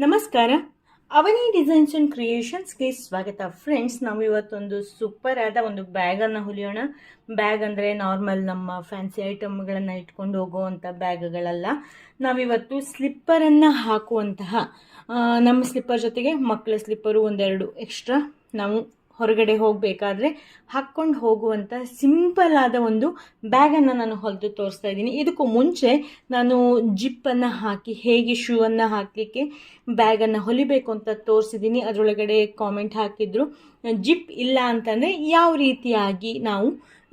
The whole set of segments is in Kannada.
ನಮಸ್ಕಾರ. ಅವನಿ ಡಿಸೈನ್ಸ್ ಅಂಡ್ ಕ್ರಿಯೇಷನ್ಸ್ಗೆ ಸ್ವಾಗತ ಫ್ರೆಂಡ್ಸ್. ನಾವು ಇವತ್ತೊಂದು ಸೂಪರ್ ಆದ ಒಂದು ಬ್ಯಾಗನ್ನು ಹೊಲಿಯೋಣ. ಬ್ಯಾಗ್ ಅಂದರೆ ನಾರ್ಮಲ್ ನಮ್ಮ ಫ್ಯಾನ್ಸಿ ಐಟಮ್ಗಳನ್ನು ಇಟ್ಕೊಂಡು ಹೋಗುವಂಥ ಬ್ಯಾಗ್ಗಳಲ್ಲ. ನಾವಿವತ್ತು ಸ್ಲಿಪ್ಪರನ್ನು ಹಾಕುವಂತಹ ನಮ್ಮ ಸ್ಲಿಪ್ಪರ್ ಜೊತೆಗೆ ಮಕ್ಕಳ ಸ್ಲಿಪ್ಪರು ಒಂದೆರಡು ಎಕ್ಸ್ಟ್ರಾ ನಾವು ಹೊರಗಡೆ ಹೋಗಬೇಕಾದ್ರೆ ಹಾಕ್ಕೊಂಡು ಹೋಗುವಂಥ ಸಿಂಪಲ್ ಆದ ಒಂದು ಬ್ಯಾಗನ್ನು ನಾನು ಹೊಲಿದು ತೋರಿಸ್ತಾ ಇದ್ದೀನಿ. ಇದಕ್ಕೂ ಮುಂಚೆ ನಾನು ಜಿಪ್ಪನ್ನು ಹಾಕಿ ಹೇಗೆ ಶೂವನ್ನು ಹಾಕಲಿಕ್ಕೆ ಬ್ಯಾಗನ್ನು ಹೊಲಿಬೇಕು ಅಂತ ತೋರಿಸಿದ್ದೀನಿ. ಅದರೊಳಗಡೆ ಕಾಮೆಂಟ್ ಹಾಕಿದ್ರು, ಜಿಪ್ ಇಲ್ಲ ಅಂತಂದರೆ ಯಾವ ರೀತಿಯಾಗಿ ನಾವು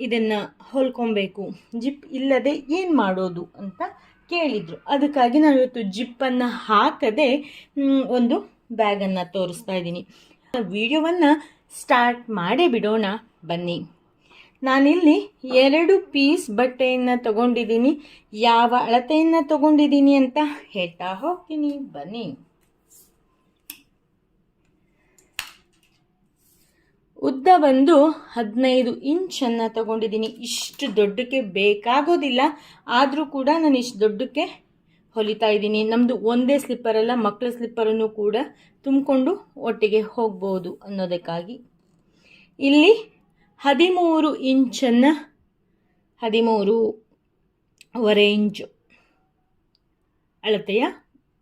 ಇದನ್ನು ಹೊಲ್ಕೊಬೇಕು, ಜಿಪ್ ಇಲ್ಲದೆ ಏನು ಮಾಡೋದು ಅಂತ ಕೇಳಿದರು. ಅದಕ್ಕಾಗಿ ನಾನು ಇವತ್ತು ಜಿಪ್ಪನ್ನು ಹಾಕದೆ ಒಂದು ಬ್ಯಾಗನ್ನು ತೋರಿಸ್ತಾ ಇದ್ದೀನಿ. ವಿಡಿಯೋವನ್ನು ಸ್ಟಾರ್ಟ್ ಮಾಡೇ ಬಿಡೋಣ ಬನ್ನಿ. ನಾನಿಲ್ಲಿ 2 ಪೀಸ್ ಬಟ್ಟೆಯನ್ನು ತಗೊಂಡಿದ್ದೀನಿ. ಯಾವ ಅಳತೆಯನ್ನು ತಗೊಂಡಿದ್ದೀನಿ ಅಂತ ಹೇಳ್ತಾ ಹೋಗ್ತೀನಿ ಬನ್ನಿ. ಉದ್ದ ಬಂದು 15 ಇಂಚನ್ನು ತಗೊಂಡಿದ್ದೀನಿ. ಇಷ್ಟು ದೊಡ್ಡಕ್ಕೆ ಬೇಕಾಗೋದಿಲ್ಲ, ಆದರೂ ಕೂಡ ನಾನು ಇಷ್ಟು ದೊಡ್ಡಕ್ಕೆ ಹೊಲಿತಾ ಇದ್ದೀನಿ. ನಮ್ಮದು ಒಂದೇ ಸ್ಲಿಪ್ಪರಲ್ಲ, ಮಕ್ಕಳ ಸ್ಲಿಪ್ಪರನ್ನು ಕೂಡ ತುಂಬಿಕೊಂಡು ಒಟ್ಟಿಗೆ ಹೋಗ್ಬೋದು ಅನ್ನೋದಕ್ಕಾಗಿ ಇಲ್ಲಿ 13 ಇಂಚನ್ನು 13.5 ಇಂಚು ಅಳತೆಯ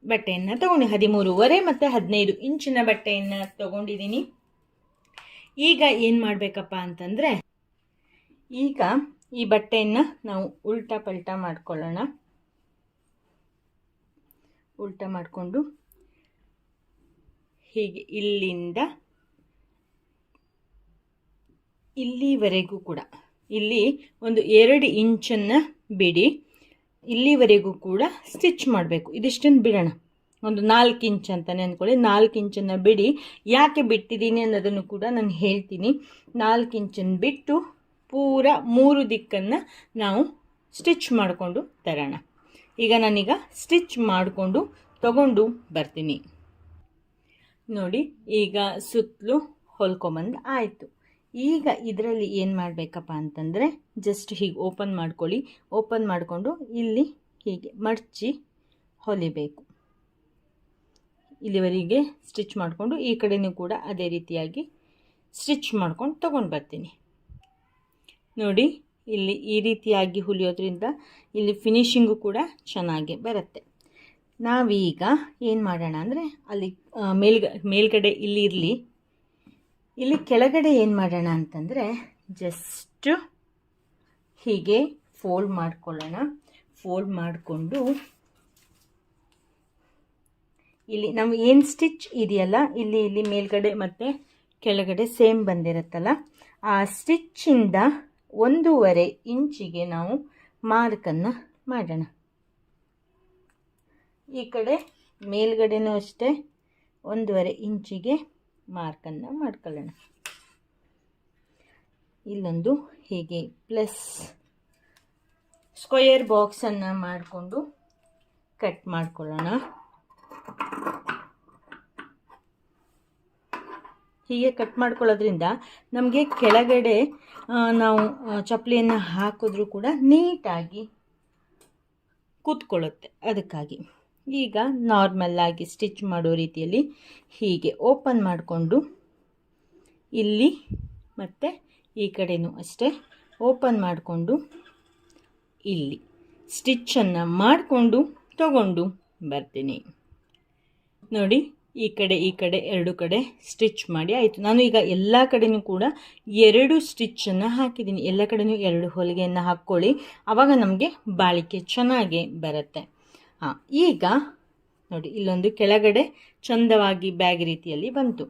ಬಟ್ಟೆಯನ್ನು ತಗೊಂಡು 13.5 ಮತ್ತು 15 ಇಂಚಿನ ಬಟ್ಟೆಯನ್ನು ತಗೊಂಡಿದ್ದೀನಿ. ಈಗ ಏನು ಮಾಡಬೇಕಪ್ಪ ಅಂತಂದರೆ, ಈಗ ಈ ಬಟ್ಟೆಯನ್ನು ನಾವು ಉಲ್ಟಾ ಪಲ್ಟಾ ಮಾಡ್ಕೊಳ್ಳೋಣ. ಉಲ್ಟಾ ಮಾಡಿಕೊಂಡು ಹೀಗೆ ಇಲ್ಲಿಂದ ಇಲ್ಲಿವರೆಗೂ ಕೂಡ, ಇಲ್ಲಿ ಒಂದು 2 ಇಂಚನ್ನು ಬಿಡಿ, ಇಲ್ಲಿವರೆಗೂ ಕೂಡ ಸ್ಟಿಚ್ ಮಾಡಬೇಕು. ಇದಿಷ್ಟನ್ನು ಬಿಡೋಣ, ಒಂದು 4 ಇಂಚ್ ಅಂತಲೇ ಅಂದ್ಕೊಳ್ಳಿ. 4 ಇಂಚನ್ನು ಬಿಡಿ. ಯಾಕೆ ಬಿಟ್ಟಿದ್ದೀನಿ ಅನ್ನೋದನ್ನು ಕೂಡ ನಾನು ಹೇಳ್ತೀನಿ. 4 ಇಂಚನ್ನು ಬಿಟ್ಟು ಪೂರ 3 ದಿಕ್ಕನ್ನು ನಾವು ಸ್ಟಿಚ್ ಮಾಡಿಕೊಂಡು ತರೋಣ. ಈಗ ನಾನೀಗ ಸ್ಟಿಚ್ ಮಾಡಿಕೊಂಡು ತಗೊಂಡು ಬರ್ತೀನಿ. ನೋಡಿ, ಈಗ ಸುತ್ತಲೂ ಹೊಲ್ಕೊಂಬಂದು ಆಯಿತು. ಈಗ ಇದರಲ್ಲಿ ಏನು ಮಾಡಬೇಕಪ್ಪ ಅಂತಂದರೆ, ಜಸ್ಟ್ ಹೀಗೆ ಓಪನ್ ಮಾಡ್ಕೊಳ್ಳಿ. ಓಪನ್ ಮಾಡಿಕೊಂಡು ಇಲ್ಲಿ ಹೀಗೆ ಮಡಚಿ ಹೊಲಿಬೇಕು. ಇಲ್ಲಿವರೆಗೆ ಸ್ಟಿಚ್ ಮಾಡಿಕೊಂಡು ಈ ಕಡೆಯೂ ಕೂಡ ಅದೇ ರೀತಿಯಾಗಿ ಸ್ಟಿಚ್ ಮಾಡ್ಕೊಂಡು ತಗೊಂಡು ಬರ್ತೀನಿ. ನೋಡಿ, ಇಲ್ಲಿ ಈ ರೀತಿಯಾಗಿ ಹೊಲಿಯೋದ್ರಿಂದ ಇಲ್ಲಿ ಫಿನಿಶಿಂಗು ಕೂಡ ಚೆನ್ನಾಗಿ ಬರುತ್ತೆ. ನಾವೀಗ ಏನು ಮಾಡೋಣ ಅಂದರೆ, ಅಲ್ಲಿ ಮೇಲ್ಗಡೆ ಇಲ್ಲಿ ಇರಲಿ, ಇಲ್ಲಿ ಕೆಳಗಡೆ ಏನು ಮಾಡೋಣ ಅಂತಂದರೆ, ಜಸ್ಟು ಹೀಗೆ ಫೋಲ್ಡ್ ಮಾಡ್ಕೊಳ್ಳೋಣ. ಫೋಲ್ಡ್ ಮಾಡಿಕೊಂಡು ಇಲ್ಲಿ ನಾವು ಏನು ಸ್ಟಿಚ್ ಇದೆಯಲ್ಲ, ಇಲ್ಲಿ ಮೇಲ್ಗಡೆ ಮತ್ತು ಕೆಳಗಡೆ ಸೇಮ್ ಬಂದಿರುತ್ತಲ್ಲ, ಆ ಸ್ಟಿಚ್ಚಿಂದ 1.5 ಇಂಚಿಗೆ ನಾವು ಮಾರ್ಕನ್ನು ಮಾಡೋಣ. ಈ ಕಡೆ ಮೇಲ್ಗಡೆನೂ ಅಷ್ಟೇ 1.5 ಇಂಚಿಗೆ ಮಾರ್ಕನ್ನು ಮಾಡ್ಕೊಳ್ಳೋಣ. ಇಲ್ಲೊಂದು ಹೀಗೆ ಪ್ಲಸ್ ಸ್ಕ್ವೇರ್ ಬಾಕ್ಸನ್ನು ಮಾಡಿಕೊಂಡು ಕಟ್ ಮಾಡ್ಕೊಳ್ಳೋಣ. ಹೀಗೆ ಕಟ್ ಮಾಡ್ಕೊಳ್ಳೋದ್ರಿಂದ ನಮಗೆ ಕೆಳಗಡೆ ನಾವು ಚಪ್ಪಲಿಯನ್ನು ಹಾಕಿದ್ರೂ ಕೂಡ ನೀಟಾಗಿ ಕೂತ್ಕೊಳ್ಳುತ್ತೆ. ಅದಕ್ಕಾಗಿ ಈಗ ನಾರ್ಮಲ್ಲಾಗಿ ಸ್ಟಿಚ್ ಮಾಡೋ ರೀತಿಯಲ್ಲಿ ಹೀಗೆ ಓಪನ್ ಮಾಡಿಕೊಂಡು ಇಲ್ಲಿ ಮತ್ತು ಈ ಕಡೆಯೂ ಅಷ್ಟೇ ಓಪನ್ ಮಾಡಿಕೊಂಡು ಇಲ್ಲಿ ಸ್ಟಿಚ್ಚನ್ನು ಮಾಡಿಕೊಂಡು ತಗೊಂಡು ಬರ್ತೀನಿ. ನೋಡಿ, ಈ ಕಡೆ 2 ಕಡೆ ಸ್ಟಿಚ್ ಮಾಡಿ ಆಯಿತು. ನಾನು ಈಗ ಎಲ್ಲ ಕಡೆಯೂ ಕೂಡ 2 ಸ್ಟಿಚ್ಚನ್ನು ಹಾಕಿದ್ದೀನಿ. ಎಲ್ಲ ಕಡೆಯೂ 2 ಹೊಲಿಗೆಯನ್ನು ಹಾಕ್ಕೊಳ್ಳಿ, ಆವಾಗ ನಮಗೆ ಬಾಳಿಕೆ ಚೆನ್ನಾಗಿ ಬರುತ್ತೆ. ಈಗ ನೋಡಿ, ಇಲ್ಲೊಂದು ಕೆಳಗಡೆ ಚಂದವಾಗಿ ಬ್ಯಾಗ್ ರೀತಿಯಲ್ಲಿ ಬಂತು.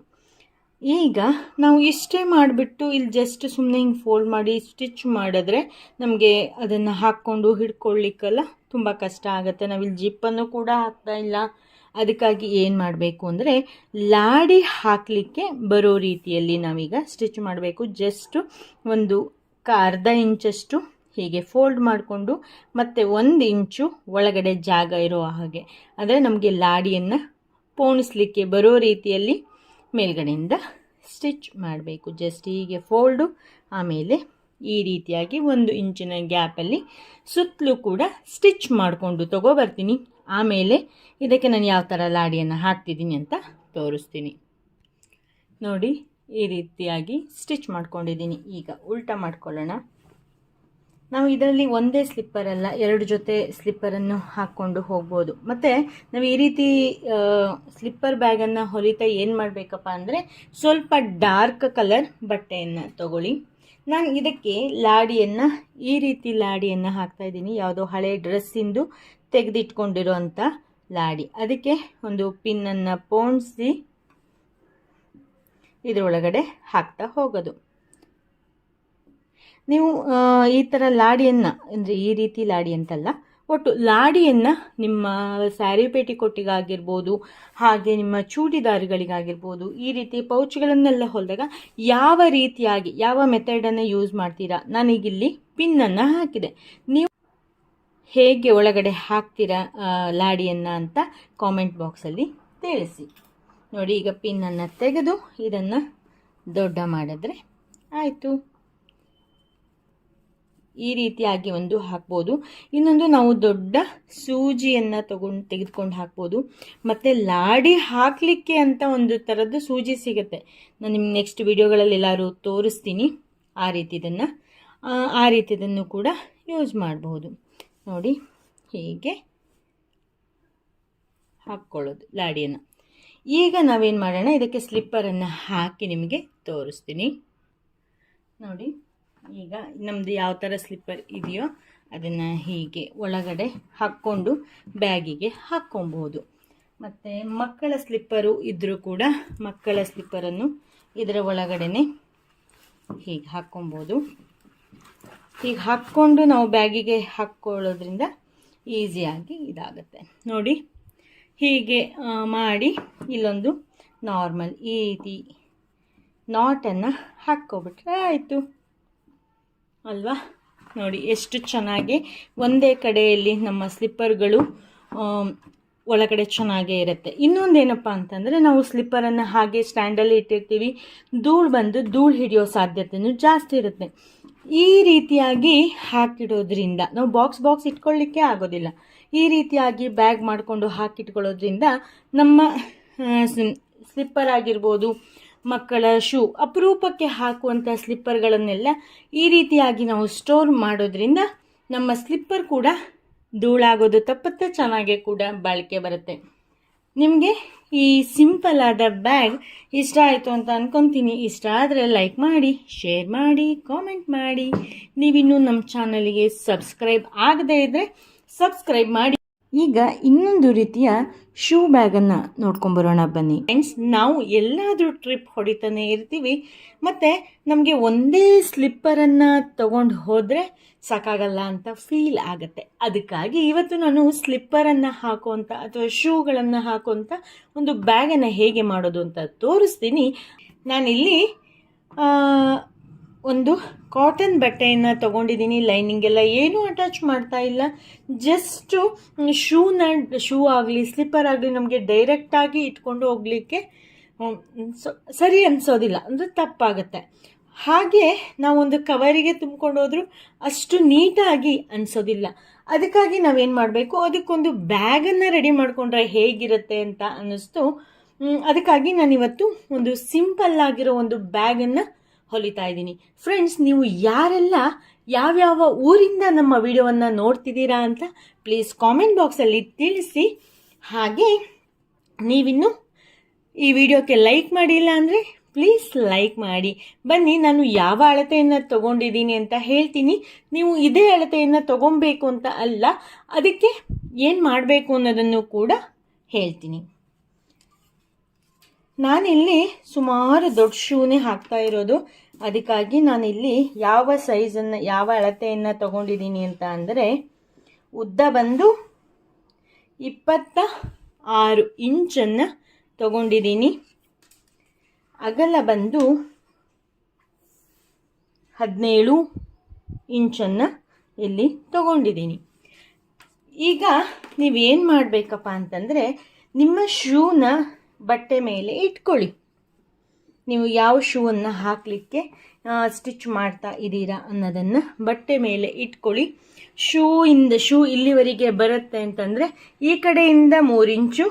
ಈಗ ನಾವು ಇಷ್ಟೇ ಮಾಡಿಬಿಟ್ಟು ಇಲ್ಲಿ ಜಸ್ಟ್ ಸುಮ್ಮನೆ ಹಿಂಗೆ ಫೋಲ್ಡ್ ಮಾಡಿ ಸ್ಟಿಚ್ ಮಾಡಿದ್ರೆ ನಮಗೆ ಅದನ್ನು ಹಾಕ್ಕೊಂಡು ಹಿಡ್ಕೊಳ್ಳಿಕ್ಕೆಲ್ಲ ತುಂಬ ಕಷ್ಟ ಆಗುತ್ತೆ. ನಾವಿಲ್ಲಿ ಜಿಪ್ಪನ್ನು ಕೂಡ ಹಾಕ್ತಾ ಇಲ್ಲ. ಅದಕ್ಕಾಗಿ ಏನು ಮಾಡಬೇಕು ಅಂದರೆ, ಲಾಡಿ ಹಾಕಲಿಕ್ಕೆ ಬರೋ ರೀತಿಯಲ್ಲಿ ನಾವೀಗ ಸ್ಟಿಚ್ ಮಾಡಬೇಕು. ಜಸ್ಟು ಒಂದು ಅರ್ಧ ಇಂಚಷ್ಟು ಹೀಗೆ ಫೋಲ್ಡ್ ಮಾಡಿಕೊಂಡು ಮತ್ತು 1 ಇಂಚು ಒಳಗಡೆ ಜಾಗ ಇರೋ ಹಾಗೆ, ಅಂದರೆ ನಮಗೆ ಲಾಡಿಯನ್ನು ಪೋಣಿಸ್ಲಿಕ್ಕೆ ಬರೋ ರೀತಿಯಲ್ಲಿ ಮೇಲ್ಗಡೆಯಿಂದ ಸ್ಟಿಚ್ ಮಾಡಬೇಕು. ಜಸ್ಟ್ ಹೀಗೆ ಫೋಲ್ಡು, ಆಮೇಲೆ ಈ ರೀತಿಯಾಗಿ 1 ಇಂಚಿನ ಗ್ಯಾಪಲ್ಲಿ ಸುತ್ತಲೂ ಕೂಡ ಸ್ಟಿಚ್ ಮಾಡಿಕೊಂಡು ತಗೋಬರ್ತೀನಿ. ಆಮೇಲೆ ಇದಕ್ಕೆ ನಾನು ಯಾವ ಥರ ಲಾಡಿಯನ್ನು ಹಾಕ್ತಿದ್ದೀನಿ ಅಂತ ತೋರಿಸ್ತೀನಿ. ನೋಡಿ, ಈ ರೀತಿಯಾಗಿ ಸ್ಟಿಚ್ ಮಾಡ್ಕೊಂಡಿದ್ದೀನಿ. ಈಗ ಉಲ್ಟಾ ಮಾಡ್ಕೊಳ್ಳೋಣ. ನಾವು ಇದರಲ್ಲಿ ಒಂದೇ ಸ್ಲಿಪ್ಪರ್ ಅಲ್ಲ, 2 ಜೊತೆ ಸ್ಲಿಪ್ಪರನ್ನು ಹಾಕ್ಕೊಂಡು ಹೋಗ್ಬೋದು. ಮತ್ತು ನಾವು ಈ ರೀತಿ ಸ್ಲಿಪ್ಪರ್ ಬ್ಯಾಗನ್ನು ಹೊಲಿತಾ ಏನು ಮಾಡಬೇಕಪ್ಪ ಅಂದರೆ, ಸ್ವಲ್ಪ ಡಾರ್ಕ್ ಕಲರ್ ಬಟ್ಟೆಯನ್ನು ತಗೊಳ್ಳಿ. ನಾನು ಇದಕ್ಕೆ ಲಾಡಿಯನ್ನು ಈ ರೀತಿ ಲಾಡಿಯನ್ನು ಹಾಕ್ತಾಯಿದ್ದೀನಿ. ಯಾವುದೋ ಹಳೆ ಡ್ರೆಸ್ಸಿಂದು ತೆಗೆದಿಟ್ಕೊಂಡಿರೋ ಅಂಥ ಲಾಡಿ. ಅದಕ್ಕೆ ಒಂದು ಪಿನ್ನನ್ನು ಪೋಣಿಸಿ ಇದರೊಳಗಡೆ ಹಾಕ್ತಾ ಹೋಗೋದು. ನೀವು ಈ ಥರ ಲಾಡಿಯನ್ನು, ಅಂದರೆ ಈ ರೀತಿ ಲಾಡಿ ಅಂತಲ್ಲ, ಒಟ್ಟು ಲಾಡಿಯನ್ನು ನಿಮ್ಮ ಸ್ಯಾರಿ ಪೇಟಿಕೋಟಿಗಾಗಿರ್ಬೋದು, ಹಾಗೆ ನಿಮ್ಮ ಚೂಡಿದಾರ್ಗಳಿಗಾಗಿರ್ಬೋದು, ಈ ರೀತಿ ಪೌಚ್ಗಳನ್ನೆಲ್ಲ ಹೊಲಿದಾಗ ಯಾವ ರೀತಿಯಾಗಿ ಯಾವ ಮೆಥಡನ್ನು ಯೂಸ್ ಮಾಡ್ತೀರಾ, ನಾನೀಗಿಲ್ಲಿ ಪಿನ್ನನ್ನು ಹಾಕಿದೆ. ನೀವು ಹೇಗೆ ಒಳಗಡೆ ಹಾಕ್ತೀರಾ ಲಾಡಿಯನ್ನು ಅಂತ ಕಾಮೆಂಟ್ ಬಾಕ್ಸಲ್ಲಿ ತಿಳಿಸಿ. ನೋಡಿ, ಈಗ ಪಿನ್ನನ್ನು ತೆಗೆದು ಇದನ್ನು ದೊಡ್ಡ ಮಾಡಿದ್ರೆ ಆಯಿತು. ಈ ರೀತಿಯಾಗಿ ಒಂದು ಹಾಕ್ಬೋದು. ಇನ್ನೊಂದು, ನಾವು ದೊಡ್ಡ ಸೂಜಿಯನ್ನು ತೆಗೆದುಕೊಂಡು ಹಾಕ್ಬೋದು. ಮತ್ತು ಲಾಡಿ ಹಾಕಲಿಕ್ಕೆ ಅಂತ ಒಂದು ಥರದ್ದು ಸೂಜಿ ಸಿಗುತ್ತೆ. ನಾನು ನಿಮ್ಗೆ ನೆಕ್ಸ್ಟ್ ವಿಡಿಯೋಗಳಲ್ಲಿ ಎಲ್ಲರೂ ತೋರಿಸ್ತೀನಿ. ಆ ರೀತಿದನ್ನು ಕೂಡ ಯೂಸ್ ಮಾಡಬಹುದು. ನೋಡಿ, ಹೀಗೆ ಹಾಕ್ಕೊಳ್ಳೋದು ಲಾಡಿಯನ್ನು. ಈಗ ನಾವೇನು ಮಾಡೋಣ, ಇದಕ್ಕೆ ಸ್ಲಿಪ್ಪರನ್ನು ಹಾಕಿ ನಿಮಗೆ ತೋರಿಸ್ತೀನಿ. ನೋಡಿ, ಈಗ ನಮ್ಮದು ಯಾವ ಥರ ಸ್ಲಿಪ್ಪರ್ ಇದೆಯೋ ಅದನ್ನು ಹೀಗೆ ಒಳಗಡೆ ಹಾಕ್ಕೊಂಡು ಬ್ಯಾಗಿಗೆ ಹಾಕ್ಕೊಬೋದು. ಮತ್ತು ಮಕ್ಕಳ ಸ್ಲಿಪ್ಪರು ಇದ್ದರೂ ಕೂಡ ಮಕ್ಕಳ ಸ್ಲಿಪ್ಪರನ್ನು ಇದರ ಒಳಗಡೆ ಹೀಗೆ ಹಾಕ್ಕೊಬೋದು. ಹೀಗೆ ಹಾಕ್ಕೊಂಡು ನಾವು ಬ್ಯಾಗಿಗೆ ಹಾಕ್ಕೊಳ್ಳೋದ್ರಿಂದ ಈಸಿಯಾಗಿ ಇದಾಗುತ್ತೆ. ನೋಡಿ, ಹೀಗೆ ಮಾಡಿ ಇಲ್ಲೊಂದು ನಾರ್ಮಲ್ ಈ ರೀತಿ ನಾಟನ್ನು ಹಾಕ್ಕೊಬಿಟ್ರೆ ಆಯಿತು ಅಲ್ವಾ. ನೋಡಿ, ಎಷ್ಟು ಚೆನ್ನಾಗಿ ಒಂದೇ ಕಡೆಯಲ್ಲಿ ನಮ್ಮ ಸ್ಲಿಪ್ಪರ್ಗಳು ಒಳಗಡೆ ಚೆನ್ನಾಗೇ ಇರುತ್ತೆ. ಇನ್ನೊಂದೇನಪ್ಪ ಅಂತಂದರೆ, ನಾವು ಸ್ಲಿಪ್ಪರನ್ನು ಹಾಗೆ ಸ್ಟ್ಯಾಂಡಲ್ಲಿ ಇಟ್ಟಿರ್ತೀವಿ, ಧೂಳು ಹಿಡಿಯೋ ಸಾಧ್ಯತೆಯೂ ಜಾಸ್ತಿ ಇರುತ್ತೆ. ಈ ರೀತಿಯಾಗಿ ಹಾಕಿಡೋದ್ರಿಂದ ನಾವು ಬಾಕ್ಸ್ ಇಟ್ಕೊಳ್ಳಿಕ್ಕೆ ಆಗೋದಿಲ್ಲ. ಈ ರೀತಿಯಾಗಿ ಬ್ಯಾಗ್ ಮಾಡಿಕೊಂಡು ಹಾಕಿಟ್ಕೊಳ್ಳೋದ್ರಿಂದ ನಮ್ಮ ಸ್ಲಿಪ್ಪರ್ ಆಗಿರ್ಬೋದು, ಮಕ್ಕಳ ಶೂ, ಅಪರೂಪಕ್ಕೆ ಹಾಕುವಂಥ ಸ್ಲಿಪ್ಪರ್ಗಳನ್ನೆಲ್ಲ ಈ ರೀತಿಯಾಗಿ ನಾವು ಸ್ಟೋರ್ ಮಾಡೋದ್ರಿಂದ ನಮ್ಮ ಸ್ಲಿಪ್ಪರ್ ಕೂಡ ಧೂಳಾಗೋದು ತಪ್ಪುತ್ತೆ, ಚೆನ್ನಾಗೇ ಕೂಡ ಬಾಳಿಕೆ ಬರುತ್ತೆ. ನಿಮಗೆ ಈ ಸಿಂಪಲ್ ಆದ ಬ್ಯಾಗ್ ಇಷ್ಟ ಆಯಿತು ಅಂತ ಅಂದ್ಕೊತೀನಿ. ಇಷ್ಟ ಆದರೆ ಲೈಕ್ ಮಾಡಿ, ಶೇರ್ ಮಾಡಿ, ಕಾಮೆಂಟ್ ಮಾಡಿ. ನೀವಿನ್ನೂ ನಮ್ಮ ಚಾನಲಿಗೆ ಸಬ್ಸ್ಕ್ರೈಬ್ ಆಗದೇ ಇದ್ದರೆ ಸಬ್ಸ್ಕ್ರೈಬ್ ಮಾಡಿ. ಈಗ ಇನ್ನೊಂದು ರೀತಿಯ ಶೂ ಬ್ಯಾಗನ್ನು ನೋಡ್ಕೊಂಬರೋಣ ಬನ್ನಿ ಫ್ರೆಂಡ್ಸ್. ನಾವು ಎಲ್ಲಾದರೂ ಟ್ರಿಪ್ ಹೊಡಿತಾನೆ ಇರ್ತೀವಿ, ಮತ್ತು ನಮಗೆ ಒಂದೇ ಸ್ಲಿಪ್ಪರನ್ನು ತೊಗೊಂಡು ಹೋದರೆ ಸಾಕಾಗಲ್ಲ ಅಂತ ಫೀಲ್ ಆಗುತ್ತೆ. ಅದಕ್ಕಾಗಿ ಇವತ್ತು ನಾನು ಸ್ಲಿಪ್ಪರನ್ನು ಹಾಕುವಂಥ ಅಥವಾ ಶೂಗಳನ್ನು ಹಾಕುವಂಥ ಒಂದು ಬ್ಯಾಗನ್ನು ಹೇಗೆ ಮಾಡೋದು ಅಂತ ತೋರಿಸ್ತೀನಿ. ನಾನಿಲ್ಲಿ ಒಂದು ಕಾಟನ್ ಬಟ್ಟೆಯನ್ನು ತೊಗೊಂಡಿದ್ದೀನಿ. ಲೈನಿಂಗ್ ಎಲ್ಲ ಏನೂ ಅಟ್ಯಾಚ್ ಮಾಡ್ತಾ ಇಲ್ಲ. ಜಸ್ಟು ಶೂ ಆಗಲಿ ಸ್ಲಿಪ್ಪರ್ ಆಗಲಿ ನಮಗೆ ಡೈರೆಕ್ಟಾಗಿ ಇಟ್ಕೊಂಡು ಹೋಗಲಿಕ್ಕೆ ಸರಿ ಅನಿಸೋದಿಲ್ಲ, ಅಂದರೆ ತಪ್ಪಾಗುತ್ತೆ. ಹಾಗೆ ನಾವೊಂದು ಕವರಿಗೆ ತುಂಬಿಕೊಂಡು ಹೋದರೂ ಅಷ್ಟು ನೀಟಾಗಿ ಅನಿಸೋದಿಲ್ಲ. ಅದಕ್ಕಾಗಿ ನಾವೇನು ಮಾಡಬೇಕು, ಅದಕ್ಕೊಂದು ಬ್ಯಾಗನ್ನು ರೆಡಿ ಮಾಡಿಕೊಂಡ್ರೆ ಹೇಗಿರುತ್ತೆ ಅಂತ ಅನ್ನಿಸ್ತು. ಅದಕ್ಕಾಗಿ ನಾನಿವತ್ತು ಒಂದು ಸಿಂಪಲ್ ಆಗಿರೋ ಒಂದು ಬ್ಯಾಗನ್ನು ಹೊಲಿತಾ ಇದ್ದೀನಿ. ಫ್ರೆಂಡ್ಸ್, ನೀವು ಯಾರೆಲ್ಲ ಯಾವ್ಯಾವ ಊರಿಂದ ನಮ್ಮ ವಿಡಿಯೋವನ್ನು ನೋಡ್ತಿದ್ದೀರಾ ಅಂತ ಪ್ಲೀಸ್ ಕಾಮೆಂಟ್ ಬಾಕ್ಸಲ್ಲಿ ತಿಳಿಸಿ. ಹಾಗೆ ನೀವಿನ್ನೂ ಈ ವಿಡಿಯೋಕ್ಕೆ ಲೈಕ್ ಮಾಡಿಲ್ಲ ಅಂದರೆ ಪ್ಲೀಸ್ ಲೈಕ್ ಮಾಡಿ. ಬನ್ನಿ, ನಾನು ಯಾವ ಅಳತೆಯನ್ನು ತೊಗೊಂಡಿದ್ದೀನಿ ಅಂತ ಹೇಳ್ತೀನಿ. ನೀವು ಇದೇ ಅಳತೆಯನ್ನು ತೊಗೊಬೇಕು ಅಂತ ಅಲ್ಲ, ಅದಕ್ಕೆ ಏನು ಮಾಡಬೇಕು ಅನ್ನೋದನ್ನು ಕೂಡ ಹೇಳ್ತೀನಿ. ನಾನಿಲ್ಲಿ ಸುಮಾರು ದೊಡ್ಡ ಶೂನೇ ಹಾಕ್ತಾ ಇರೋದು. ಅದಕ್ಕಾಗಿ ನಾನಿಲ್ಲಿ ಯಾವ ಸೈಜನ್ನು ಯಾವ ಅಳತೆಯನ್ನು ತೊಗೊಂಡಿದ್ದೀನಿ ಅಂತ ಅಂದರೆ, ಉದ್ದ ಬಂದು 26 ಇಂಚನ್ನು ತೊಗೊಂಡಿದ್ದೀನಿ. ಅಗಲ ಬಂದು 17 ಇಂಚನ್ನು ಇಲ್ಲಿ ತೊಗೊಂಡಿದ್ದೀನಿ. ಈಗ ನೀವೇನು ಮಾಡಬೇಕಪ್ಪ ಅಂತಂದರೆ, ನಿಮ್ಮ ಶೂನ ಬಟ್ಟೆ ಮೇಲೆ ಇಟ್ಕೊಳ್ಳಿ. ನೀವು ಯಾವ ಶೂವನ್ನು ಹಾಕಲಿಕ್ಕೆ ಸ್ಟಿಚ್ ಮಾಡ್ತಾ ಇದ್ದೀರಾ ಅನ್ನೋದನ್ನು ಬಟ್ಟೆ ಮೇಲೆ ಇಟ್ಕೊಳ್ಳಿ. ಶೂ ಇಲ್ಲಿವರೆಗೆ ಬರುತ್ತೆ ಅಂತಂದರೆ ಈ ಕಡೆಯಿಂದ 3 ಇಂಚು,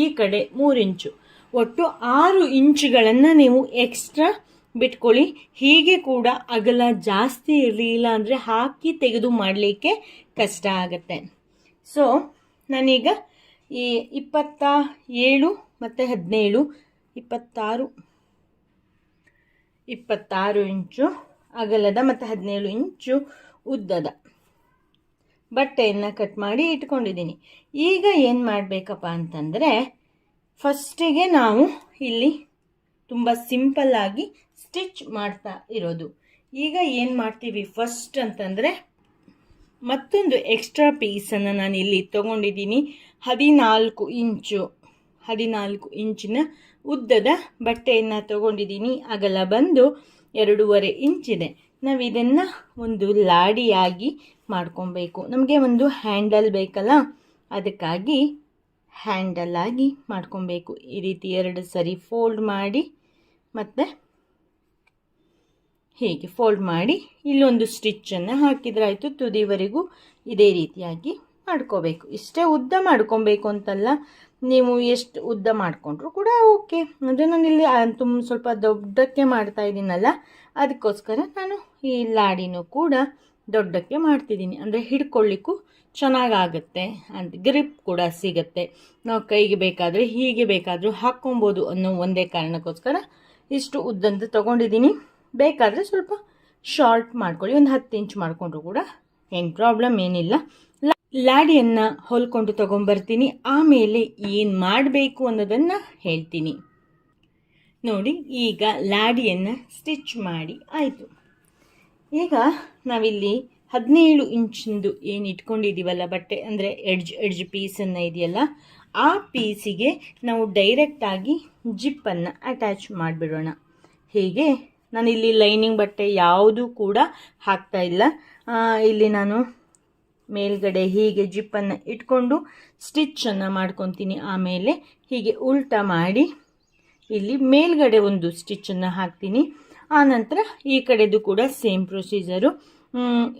ಈ ಕಡೆ 3 ಇಂಚು, ಒಟ್ಟು 6 ಇಂಚುಗಳನ್ನು ನೀವು ಎಕ್ಸ್ಟ್ರಾ ಬಿಟ್ಕೊಳ್ಳಿ. ಹೀಗೆ ಕೂಡ ಅಗಲ ಜಾಸ್ತಿ ಇರಲಿಲ್ಲ ಅಂದರೆ ಹಾಕಿ ತೆಗೆದು ಮಾಡಲಿಕ್ಕೆ ಕಷ್ಟ ಆಗುತ್ತೆ. ಸೊ ನಾನೀಗ ಈ 27 ಮತ್ತು 17 26 ಇಂಚು ಅಗಲದ ಮತ್ತು 17 ಇಂಚು ಉದ್ದದ ಬಟ್ಟೆಯನ್ನು ಕಟ್ ಮಾಡಿ ಇಟ್ಕೊಂಡಿದ್ದೀನಿ. ಈಗ ಏನು ಮಾಡಬೇಕಪ್ಪ ಅಂತಂದರೆ ಫಸ್ಟಿಗೆ ನಾವು ಇಲ್ಲಿ ತುಂಬ ಸಿಂಪಲ್ಲಾಗಿ ಸ್ಟಿಚ್ ಮಾಡ್ತಾ ಇರೋದು. ಈಗ ಏನು ಮಾಡ್ತೀವಿ ಫಸ್ಟ್ ಅಂತಂದರೆ ಮತ್ತೊಂದು ಎಕ್ಸ್ಟ್ರಾ ಪೀಸನ್ನು ನಾನು ಇಲ್ಲಿ ತೊಗೊಂಡಿದ್ದೀನಿ. 14 ಇಂಚಿನ ಉದ್ದದ ಬಟ್ಟೆಯನ್ನು ತೊಗೊಂಡಿದ್ದೀನಿ. ಅಗಲ ಬಂದು 2.5 ಇಂಚಿದೆ. ನಾವು ಇದನ್ನು ಒಂದು ಲಾಡಿಯಾಗಿ ಮಾಡ್ಕೊಬೇಕು. ನಮಗೆ ಒಂದು ಹ್ಯಾಂಡಲ್ ಬೇಕಲ್ಲ, ಅದಕ್ಕಾಗಿ ಹ್ಯಾಂಡಲ್ಲಾಗಿ ಮಾಡ್ಕೊಬೇಕು. ಈ ರೀತಿ 2 ಸರಿ ಫೋಲ್ಡ್ ಮಾಡಿ ಮತ್ತು ಹೀಗೆ ಫೋಲ್ಡ್ ಮಾಡಿ ಇಲ್ಲೊಂದು ಸ್ಟಿಚ್ಚನ್ನು ಹಾಕಿದ್ರಾಯಿತು. ತುದಿವರೆಗೂ ಇದೇ ರೀತಿಯಾಗಿ ಮಾಡ್ಕೋಬೇಕು. ಇಷ್ಟೇ ಉದ್ದ ಮಾಡ್ಕೊಬೇಕು ಅಂತಲ್ಲ, ನೀವು ಎಷ್ಟು ಉದ್ದ ಮಾಡಿಕೊಂಡ್ರು ಕೂಡ ಓಕೆ. ಅಂದರೆ ನಾನಿಲ್ಲಿ ಸ್ವಲ್ಪ ದೊಡ್ಡಕ್ಕೆ ಮಾಡ್ತಾ ಇದ್ದೀನಲ್ಲ, ಅದಕ್ಕೋಸ್ಕರ ನಾನು ಈ ಲಾಡಿನೂ ಕೂಡ ದೊಡ್ಡಕ್ಕೆ ಮಾಡ್ತಿದ್ದೀನಿ. ಅಂದರೆ ಹಿಡ್ಕೊಳ್ಳಿಕ್ಕೂ ಚೆನ್ನಾಗಾಗುತ್ತೆ, ಅಂತ ಗ್ರಿಪ್ ಕೂಡ ಸಿಗುತ್ತೆ. ನಾವು ಕೈಗೆ ಬೇಕಾದರೆ ಹೀಗೆ ಬೇಕಾದರೂ ಹಾಕ್ಕೊಬೋದು ಅನ್ನೋ ಒಂದೇ ಕಾರಣಕ್ಕೋಸ್ಕರ ಇಷ್ಟು ಉದ್ದಂತ ತೊಗೊಂಡಿದ್ದೀನಿ. ಬೇಕಾದರೆ ಸ್ವಲ್ಪ ಶಾರ್ಟ್ ಮಾಡ್ಕೊಳ್ಳಿ, ಒಂದು 10 ಇಂಚ್ ಮಾಡಿಕೊಂಡ್ರು ಕೂಡ ಏನು ಪ್ರಾಬ್ಲಮ್ ಏನಿಲ್ಲ. ಲಾಡಿಯನ್ನು ಹೊಲ್ಕೊಂಡು ತೊಗೊಂಬರ್ತೀನಿ. ಆಮೇಲೆ ಏನು ಮಾಡಬೇಕು ಅನ್ನೋದನ್ನು ಹೇಳ್ತೀನಿ ನೋಡಿ. ಈಗ ಲಾಡಿಯನ್ನು ಸ್ಟಿಚ್ ಮಾಡಿ ಆಯಿತು. ಈಗ ನಾವಿಲ್ಲಿ 17 ಇಂಚಿಂದು ಏನು ಇಟ್ಕೊಂಡಿದ್ದೀವಲ್ಲ ಬಟ್ಟೆ, ಅಂದರೆ ಎಡ್ಜ್ ಪೀಸನ್ನು ಇದೆಯಲ್ಲ, ಆ ಪೀಸಿಗೆ ನಾವು ಡೈರೆಕ್ಟಾಗಿ ಜಿಪ್ಪನ್ನು ಅಟ್ಯಾಚ್ ಮಾಡಿಬಿಡೋಣ. ಹೀಗೆ ನಾನಿಲ್ಲಿ ಲೈನಿಂಗ್ ಬಟ್ಟೆ ಯಾವುದೂ ಕೂಡ ಹಾಕ್ತಾ ಇಲ್ಲ. ಇಲ್ಲಿ ನಾನು ಮೇಲ್ಗಡೆ ಹೀಗೆ ಜಿಪ್ಪನ್ನು ಇಟ್ಕೊಂಡು ಸ್ಟಿಚ್ಚನ್ನು ಮಾಡ್ಕೊತೀನಿ. ಆಮೇಲೆ ಹೀಗೆ ಉಲ್ಟಾ ಮಾಡಿ ಇಲ್ಲಿ ಮೇಲ್ಗಡೆ ಒಂದು ಸ್ಟಿಚ್ಚನ್ನು ಹಾಕ್ತೀನಿ. ಆನಂತರ ಈ ಕಡೆದು ಕೂಡ ಸೇಮ್ ಪ್ರೊಸೀಜರು,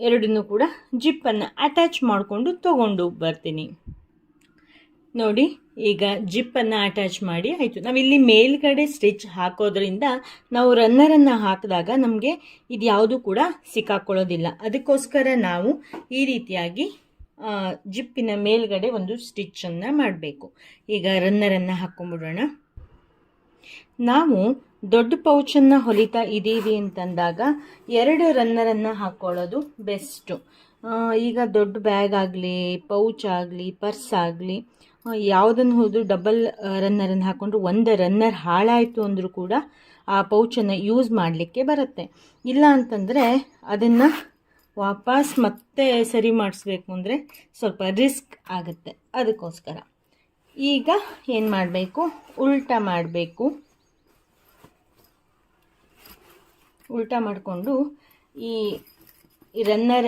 ಎರಡನ್ನೂ ಕೂಡ ಜಿಪ್ಪನ್ನು ಅಟ್ಯಾಚ್ ಮಾಡಿಕೊಂಡು ತೊಗೊಂಡು ಬರ್ತೀನಿ ನೋಡಿ. ಈಗ ಜಿಪ್ಪನ್ನು ಅಟ್ಯಾಚ್ ಮಾಡಿ ಆಯಿತು. ನಾವಿಲ್ಲಿ ಮೇಲ್ಗಡೆ ಸ್ಟಿಚ್ ಹಾಕೋದ್ರಿಂದ ನಾವು ರನ್ನರನ್ನು ಹಾಕಿದಾಗ ನಮಗೆ ಇದು ಯಾವುದೂ ಕೂಡ ಸಿಕ್ಕಾಕೊಳ್ಳೋದಿಲ್ಲ. ಅದಕ್ಕೋಸ್ಕರ ನಾವು ಈ ರೀತಿಯಾಗಿ ಜಿಪ್ಪಿನ ಮೇಲ್ಗಡೆ ಒಂದು ಸ್ಟಿಚ್ಚನ್ನು ಮಾಡಬೇಕು. ಈಗ ರನ್ನರನ್ನು ಹಾಕ್ಕೊಂಬಿಡೋಣ. ನಾವು ದೊಡ್ಡ ಪೌಚನ್ನು ಹೊಲಿತಾ ಇದ್ದೀವಿ ಅಂತಂದಾಗ 2 ರನ್ನರನ್ನು ಹಾಕ್ಕೊಳ್ಳೋದು ಬೆಸ್ಟು. ಈಗ ದೊಡ್ಡ ಬ್ಯಾಗ್ ಆಗಲಿ, ಪೌಚ್ ಆಗಲಿ, ಪರ್ಸ್ ಆಗಲಿ, ಯಾವುದನ್ನು ಹೋದು ಡಬಲ್ ರನ್ನರನ್ನು ಹಾಕ್ಕೊಂಡ್ರು ಒಂದು ರನ್ನರ್ ಹಾಳಾಯಿತು ಅಂದರೂ ಕೂಡ ಆ ಪೌಚನ್ನು ಯೂಸ್ ಮಾಡಲಿಕ್ಕೆ ಬರುತ್ತೆ. ಇಲ್ಲ ಅಂತಂದರೆ ಅದನ್ನು ವಾಪಸ್ ಮತ್ತೆ ಸರಿ ಮಾಡಿಸ್ಬೇಕು ಅಂದರೆ ಸ್ವಲ್ಪ ರಿಸ್ಕ್ ಆಗುತ್ತೆ. ಅದಕ್ಕೋಸ್ಕರ ಈಗ ಏನು ಮಾಡಬೇಕು, ಉಲ್ಟಾ ಮಾಡಬೇಕು. ಉಲ್ಟಾ ಮಾಡಿಕೊಂಡು ಈ ರನ್ನರ್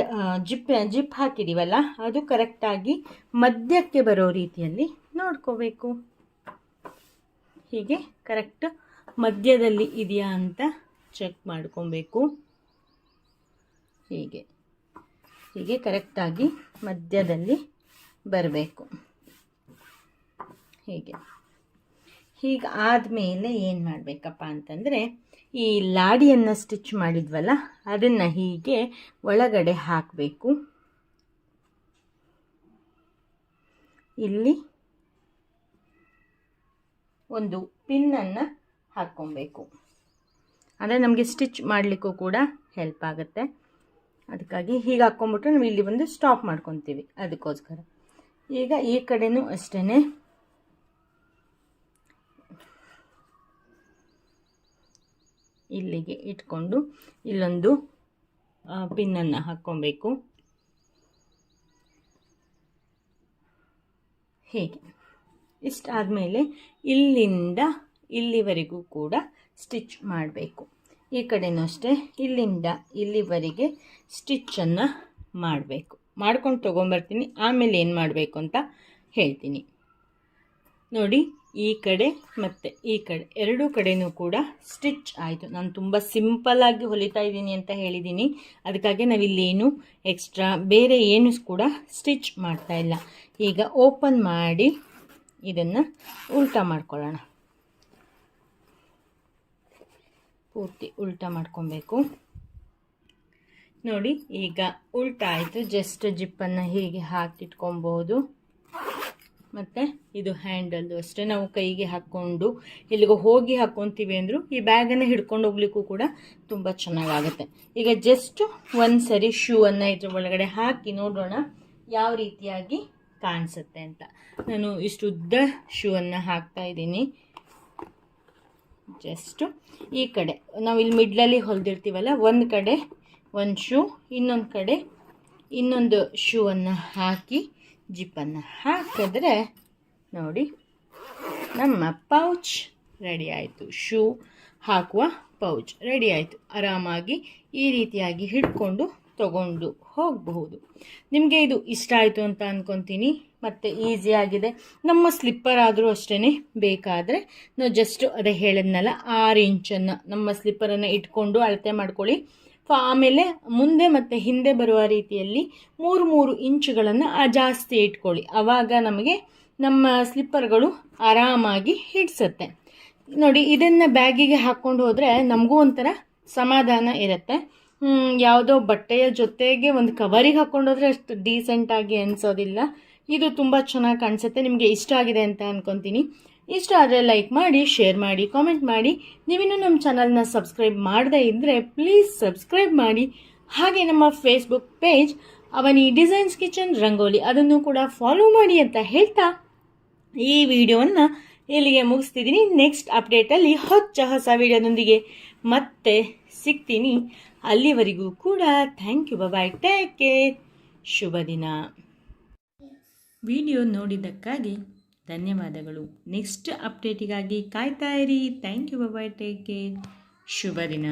ಜಿಪ್ ಹಾಕಿದ್ದೀವಲ್ಲ, ಅದು ಕರೆಕ್ಟಾಗಿ ಮಧ್ಯಕ್ಕೆ ಬರೋ ರೀತಿಯಲ್ಲಿ ನೋಡ್ಕೋಬೇಕು. ಹೀಗೆ ಕರೆಕ್ಟ್ ಮಧ್ಯದಲ್ಲಿ ಇದೆಯಾ ಅಂತ ಚೆಕ್ ಮಾಡ್ಕೊಬೇಕು. ಹೀಗೆ ಕರೆಕ್ಟಾಗಿ ಮಧ್ಯದಲ್ಲಿ ಬರಬೇಕು. ಹೀಗೆ ಆದಮೇಲೆ ಏನು ಮಾಡಬೇಕಪ್ಪ ಅಂತಂದರೆ, ಈ ಲಾಡಿಯನ್ನು ಸ್ಟಿಚ್ ಮಾಡಿದ್ವಲ್ಲ ಅದನ್ನು ಹೀಗೆ ಒಳಗಡೆ ಹಾಕಬೇಕು. ಇಲ್ಲಿ ಒಂದು ಪಿನ್ನನ್ನು ಹಾಕ್ಕೊಬೇಕು. ಅಂದರೆ ನಮಗೆ ಸ್ಟಿಚ್ ಮಾಡಲಿಕ್ಕೂ ಕೂಡ ಹೆಲ್ಪ್ ಆಗುತ್ತೆ. ಅದಕ್ಕಾಗಿ ಹೀಗೆ ಹಾಕ್ಕೊಂಬಿಟ್ರೆ ನಾವು ಇಲ್ಲಿ ಒಂದು ಸ್ಟಾಪ್ ಮಾಡ್ಕೊತೀವಿ. ಅದಕ್ಕೋಸ್ಕರ ಈಗ ಈ ಕಡೆನೂ ಅಷ್ಟೇ ಇಲ್ಲಿಗೆ ಇಟ್ಕೊಂಡು ಇಲ್ಲೊಂದು ಪಿನ್ನನ್ನು ಹಾಕ್ಕೊಬೇಕು. ಹೀಗೆ ಇಷ್ಟಾದಮೇಲೆ ಇಲ್ಲಿಂದ ಇಲ್ಲಿವರೆಗೂ ಕೂಡ ಸ್ಟಿಚ್ ಮಾಡಬೇಕು. ಈ ಕಡೆನೂ ಅಷ್ಟೇ ಇಲ್ಲಿಂದ ಇಲ್ಲಿವರೆಗೆ ಸ್ಟಿಚ್ಚನ್ನು ಮಾಡಬೇಕು. ಮಾಡ್ಕೊಂಡು ತೊಗೊಂಬರ್ತೀನಿ, ಆಮೇಲೆ ಏನು ಮಾಡಬೇಕು ಅಂತ ಹೇಳ್ತೀನಿ ನೋಡಿ. ಈ ಕಡೆ ಮತ್ತು ಈ ಕಡೆ ಎರಡೂ ಕಡೆಯೂ ಕೂಡ ಸ್ಟಿಚ್ ಆಯಿತು. ನಾನು ತುಂಬ ಸಿಂಪಲ್ಲಾಗಿ ಹೊಲಿತಾ ಇದ್ದೀನಿ ಅಂತ ಹೇಳಿದ್ದೀನಿ, ಅದಕ್ಕಾಗಿ ನಾವಿಲ್ಲೇನು ಎಕ್ಸ್ಟ್ರಾ ಬೇರೆ ಏನು ಕೂಡ ಸ್ಟಿಚ್ ಮಾಡ್ತಾ ಇಲ್ಲ. ಈಗ ಓಪನ್ ಮಾಡಿ ಇದನ್ನು ಉಲ್ಟಾ ಮಾಡ್ಕೊಳ್ಳೋಣ. ಪೂರ್ತಿ ಉಲ್ಟಾ ಮಾಡ್ಕೊಬೇಕು ನೋಡಿ. ಈಗ ಉಲ್ಟಾ ಆಯಿತು. ಜಸ್ಟ್ ಜಿಪ್ಪನ್ನು ಹೀಗೆ ಹಾಕಿಟ್ಕೊಬೋದು. ಮತ್ತು ಇದು ಹ್ಯಾಂಡಲ್ಲು ಅಷ್ಟೇ, ನಾವು ಕೈಗೆ ಹಾಕ್ಕೊಂಡು ಎಲ್ಲಿಗೋ ಹೋಗಿ ಹಾಕ್ಕೊತೀವಿ ಅಂದರೂ ಈ ಬ್ಯಾಗನ್ನು ಹಿಡ್ಕೊಂಡು ಹೋಗ್ಲಿಕ್ಕೂ ಕೂಡ ತುಂಬ ಚೆನ್ನಾಗಾಗುತ್ತೆ. ಈಗ ಜಸ್ಟು ಒಂದು ಸರಿ ಶೂವನ್ನು ಇದ್ರ ಒಳಗಡೆ ಹಾಕಿ ನೋಡೋಣ ಯಾವ ರೀತಿಯಾಗಿ ಕಾಣಿಸುತ್ತೆ ಅಂತ. ನಾನು ಇಷ್ಟು ಉದ್ದ ಶೂವನ್ನು ಹಾಕ್ತಾ ಇದ್ದೀನಿ. ಜಸ್ಟು ಈ ಕಡೆ ನಾವು ಇಲ್ಲಿ ಮಿಡ್ಲಲ್ಲಿ ಹೊಲಿದಿರ್ತೀವಲ್ಲ, ಒಂದು ಕಡೆ ಒಂದು ಶೂ, ಇನ್ನೊಂದು ಕಡೆ ಇನ್ನೊಂದು ಶೂವನ್ನು ಹಾಕಿ ಜಿಪ್ಪನ್ನು ಹಾಕಿದ್ರೆ ನೋಡಿ ನಮ್ಮ ಪೌಚ್ ರೆಡಿ ಆಯಿತು. ಶೂ ಹಾಕುವ ಪೌಚ್ ರೆಡಿ ಆಯಿತು. ಆರಾಮಾಗಿ ಈ ರೀತಿಯಾಗಿ ಹಿಡ್ಕೊಂಡು ತಗೊಂಡು ಹೋಗಬಹುದು. ನಿಮಗೆ ಇದು ಇಷ್ಟ ಆಯಿತು ಅಂತ ಅಂದ್ಕೊತೀನಿ. ಮತ್ತು ಈಸಿಯಾಗಿದೆ. ನಮ್ಮ ಸ್ಲಿಪ್ಪರ್ ಆದರೂ ಅಷ್ಟೇ, ಬೇಕಾದರೆ ನಾವು ಜಸ್ಟ್ ಅದೇ ಹೇಳಿದ್ನಲ್ಲ 6 ಇಂಚನ್ನು ನಮ್ಮ ಸ್ಲಿಪ್ಪರನ್ನು ಇಟ್ಕೊಂಡು ಅಳತೆ ಮಾಡ್ಕೊಳ್ಳಿ. ಆಮೇಲೆ ಮುಂದೆ ಮತ್ತು ಹಿಂದೆ ಬರುವ ರೀತಿಯಲ್ಲಿ 3 ಇಂಚುಗಳನ್ನು ಜಾಸ್ತಿ ಇಟ್ಕೊಳ್ಳಿ. ಆವಾಗ ನಮಗೆ ನಮ್ಮ ಸ್ಲಿಪ್ಪರ್ಗಳು ಆರಾಮಾಗಿ ಹಿಡಿಸುತ್ತೆ ನೋಡಿ. ಇದನ್ನು ಬ್ಯಾಗಿಗೆ ಹಾಕ್ಕೊಂಡು ಹೋದರೆ ನಮಗೂ ಒಂಥರ ಸಮಾಧಾನ ಇರುತ್ತೆ. ಯಾವುದೋ ಬಟ್ಟೆಯ ಜೊತೆಗೆ ಒಂದು ಕವರಿಗೆ ಹಾಕ್ಕೊಂಡೋದ್ರೆ ಅಷ್ಟು ಡೀಸೆಂಟಾಗಿ ಅನಿಸೋದಿಲ್ಲ. ಇದು ತುಂಬ ಚೆನ್ನಾಗಿ ಕಾಣಿಸುತ್ತೆ. ನಿಮಗೆ ಇಷ್ಟ ಆಗಿದೆ ಅಂತ ಅಂದ್ಕೊತೀನಿ. ಇಷ್ಟ ಆದರೆ ಲೈಕ್ ಮಾಡಿ, ಶೇರ್ ಮಾಡಿ, ಕಾಮೆಂಟ್ ಮಾಡಿ. ನೀವಿನ್ನೂ ನಮ್ಮ ಚಾನಲ್ನ ಸಬ್ಸ್ಕ್ರೈಬ್ ಮಾಡದೇ ಇದ್ದರೆ ಪ್ಲೀಸ್ ಸಬ್ಸ್ಕ್ರೈಬ್ ಮಾಡಿ. ಹಾಗೆ ನಮ್ಮ ಫೇಸ್ಬುಕ್ ಪೇಜ್ ಅವನಿ ಡಿಸೈನ್ಸ್ ಕಿಚನ್ ರಂಗೋಲಿ ಅದನ್ನು ಕೂಡ ಫಾಲೋ ಮಾಡಿ ಅಂತ ಹೇಳ್ತಾ ಈ ವಿಡಿಯೋವನ್ನು ಇಲ್ಲಿಗೆ ಮುಗಿಸ್ತಿದ್ದೀನಿ. ನೆಕ್ಸ್ಟ್ ಅಪ್ಡೇಟಲ್ಲಿ ಹೊಸ ವಿಡಿಯೋದೊಂದಿಗೆ ಮತ್ತೆ ಸಿಗ್ತೀನಿ. ಅಲ್ಲಿವರೆಗೂ ಕೂಡ thank you, bye, take care, ಶುಭ ದಿನ. ವಿಡಿಯೋ ನೋಡಿದ್ದಕ್ಕಾಗಿ ಧನ್ಯವಾದಗಳು. ನೆಕ್ಸ್ಟ್ ಅಪ್ಡೇಟಿಗಾಗಿ ಕಾಯ್ತಾ ಇರಿ. Thank you, bye, take care, ಶುಭ ದಿನ.